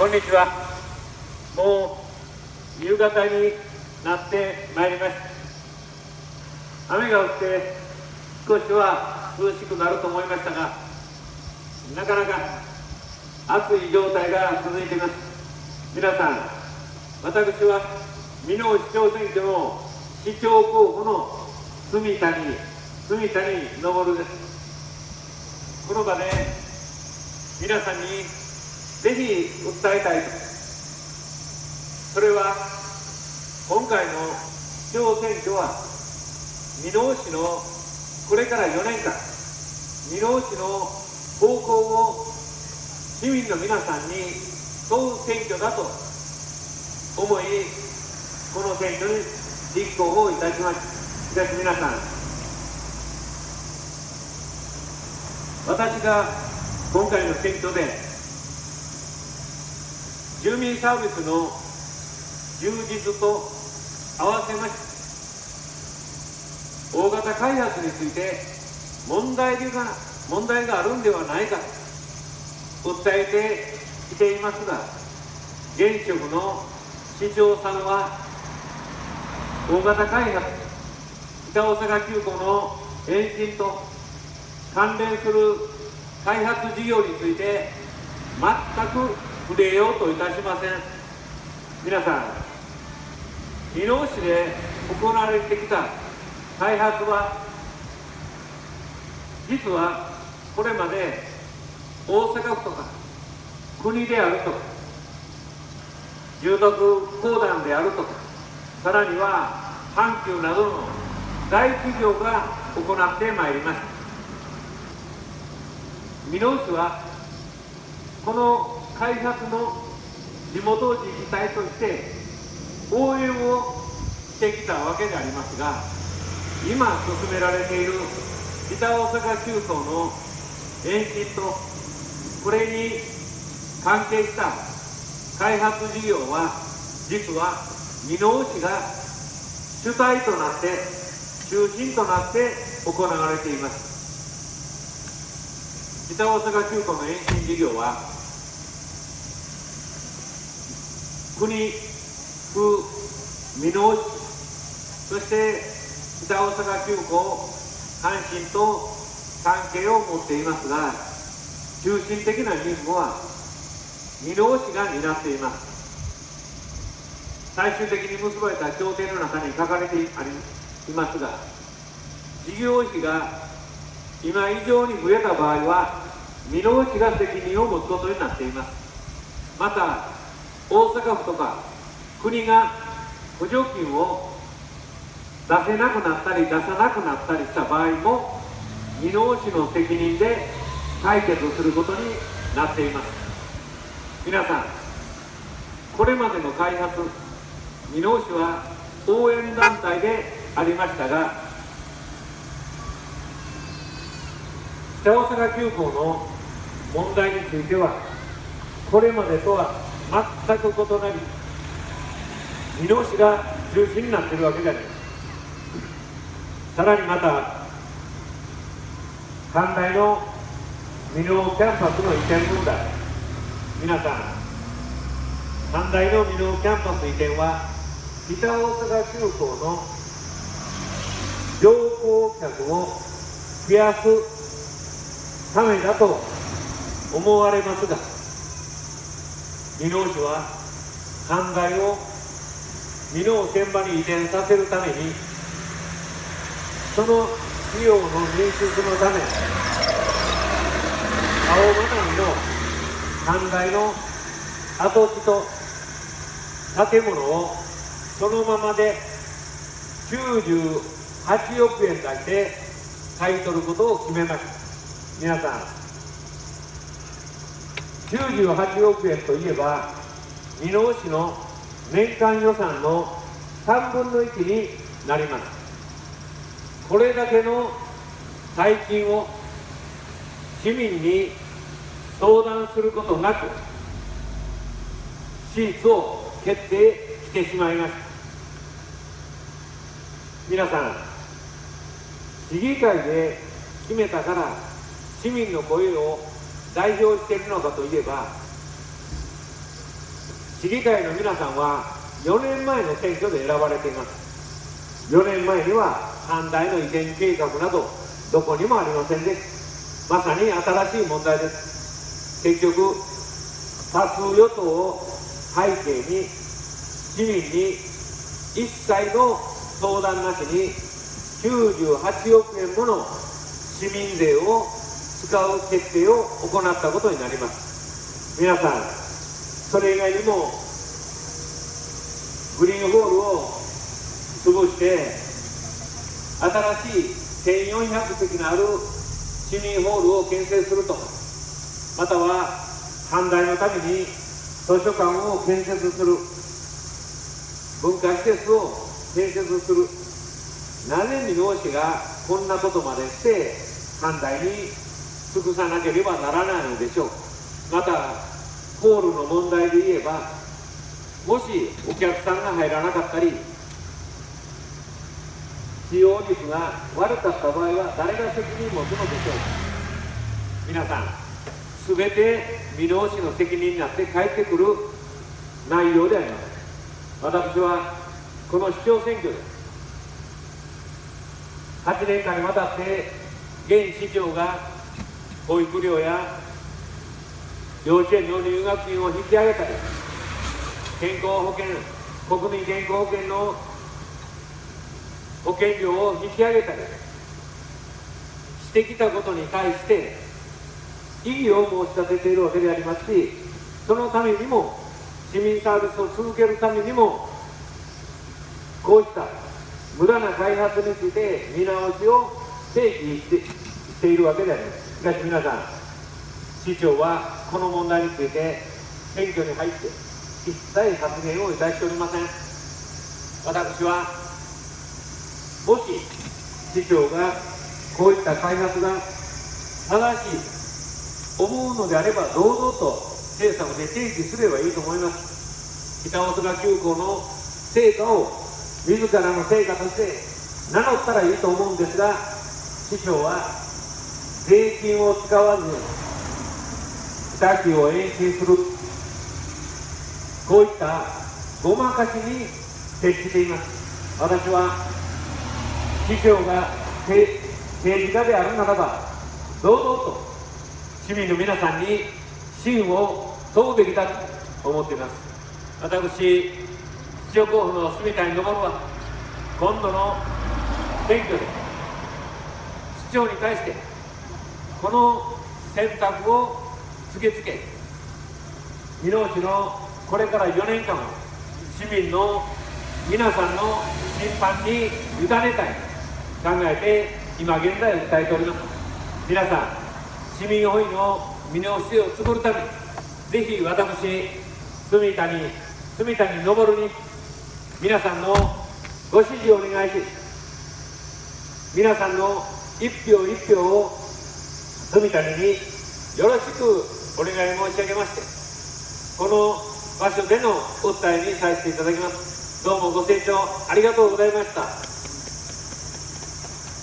こんにちは。もう夕方になってまいりました。雨が降って少しは涼しくなると思いましたが、なかなか暑い状態が続いています。皆さん、私は箕面市長選挙の市長候補の住谷昇です。この場で皆さんにぜひ訴えたいと。それは今回の市長選挙は箕面市のこれから4年間、箕面市の方向を市民の皆さんに問う選挙だと思い、この選挙に立候補いたしました。しかし皆さん、私が今回の選挙で住民サービスの充実と合わせまして、大型開発について問題があるんではないかと訴えてきていますが、現職の市長さんは大型開発、北大阪急行の延伸と関連する開発事業について全く触れようといたしません。皆さん、箕面市で行われてきた開発は、実はこれまで大阪府とか国であるとか、住宅公団であるとか、さらには阪急などの大企業が行ってまいりました。箕面市はこの開発の地元自治体として応援をしてきたわけでありますが、今進められている北大阪急行の延伸とこれに関係した開発事業は、実は箕面市が主体となって中心となって行われています。北大阪急行の延伸事業は国、府、箕面市、そして北大阪急行、阪神と関係を持っていますが、中心的な任務は箕面市が担っています。最終的に結ばれた協定の中に書かれていますが、事業費が今以上に増えた場合は箕面市が責任を持つことになっています。また大阪府とか国が補助金を出せなくなったり出さなくなったりした場合も、箕面市の責任で解決することになっています。皆さん、これまでの開発、箕面市は応援団体でありましたが、北大阪急行の問題についてはこれまでとは全く異なり、箕面市が中心になっているわけであります。さらにまた阪大の箕面キャンパスの移転問題、皆さん、阪大の箕面キャンパス移転は北大阪急行の乗降客を増やすためだと思われますが、箕面市は阪大を箕面現場に移転させるために、その費用の捻出のため、青学の阪大の跡地と建物をそのままで98億円出して買い取ることを決めました。皆さん、98億円といえば箕面市の年間予算の3分の1になります。これだけの大金を市民に相談することなく支出を決定してしまいました。皆さん、市議会で決めたから市民の声を代表しているのかといえば、市議会の皆さんは4年前の選挙で選ばれています。4年前には阪大の移転計画などどこにもありませんでした。まさに新しい問題です。結局多数与党を背景に市民に一切の相談なしに98億円もの市民税を使う決定を行ったことになります。皆さん、それ以外にもグリーンホールを潰して新しい1400席のある市民ホールを建設すると、または阪大のために図書館を建設する、文化施設を建設する。なぜ箕面市がこんなことまでして阪大に尽くさなければならないのでしょう。またホールの問題で言えば、もしお客さんが入らなかったり使用率が悪かった場合は誰が責任を持つのでしょうか。皆さん、すべて箕面市の責任になって帰ってくる内容であります。私はこの市長選挙で8年間にわたって現市長が保育料や幼稚園の入学金を引き上げたり、健康保険、国民健康保険の保険料を引き上げたりしてきたことに対して異議を申し立てているわけでありますし、そのためにも市民サービスを続けるためにもこうした無駄な開発について見直しを提起しているわけであります。しかし皆さん、市長はこの問題について選挙に入って一切発言をいたしておりません。私はもし市長がこういった開発が正しい思うのであれば堂々と政策で提起すればいいと思います。北大阪急行の成果を自らの成果として名乗ったらいいと思うんですが、市長は税金を使わず北九を延伸する、こういったごまかしに徹しています。私は市長が政治家であるならば堂々と市民の皆さんに信を問うべきだと思っています。私、市長候補の住谷昇は今度の選挙で市長に対してこの選択を突きつけ、箕面市のこれから4年間を市民の皆さんの審判に委ねたい考えて今現在訴えております。皆さん、市民本位の箕面市を作るためにぜひ私住谷昇に皆さんのご支持をお願いし、皆さんの一票一票を住谷によろしくお願い申し上げまして、この場所での訴えにさせていただきます。どうもご清聴ありがとうございました。